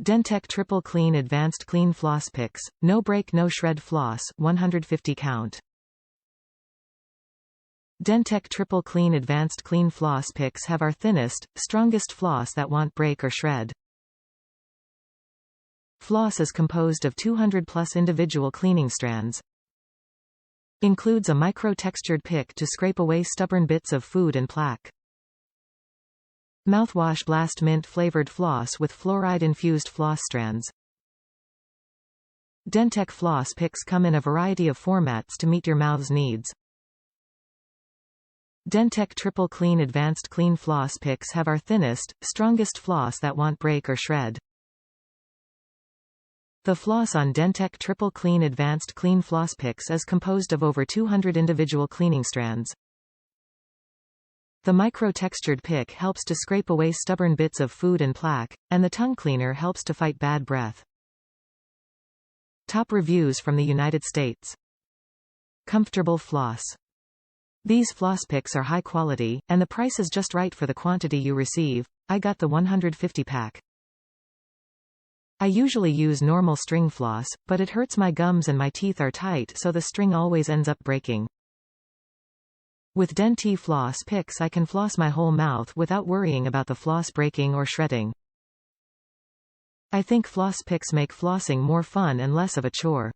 DenTek Triple Clean Advanced Clean Floss Picks, No Break No Shred Floss, 150 count. DenTek Triple Clean Advanced Clean Floss Picks have our thinnest, strongest floss that won't break or shred. Floss is composed of 200+ individual cleaning strands. Includes a micro-textured pick to scrape away stubborn bits of food and plaque. Mouthwash Blast Mint flavored floss with fluoride-infused floss strands. DenTek Floss Picks come in a variety of formats to meet your mouth's needs. DenTek Triple Clean Advanced Clean Floss Picks have our thinnest, strongest floss that won't break or shred. The floss on DenTek Triple Clean Advanced Clean Floss Picks is composed of over 200 individual cleaning strands. The micro-textured pick helps to scrape away stubborn bits of food and plaque, and the tongue cleaner helps to fight bad breath. Top reviews from the United States. Comfortable floss. These floss picks are high quality, and the price is just right for the quantity you receive. I got the 150 pack. I usually use normal string floss, but it hurts my gums and my teeth are tight, so the string always ends up breaking. With DenTek Floss Picks I can floss my whole mouth without worrying about the floss breaking or shredding. I think floss picks make flossing more fun and less of a chore.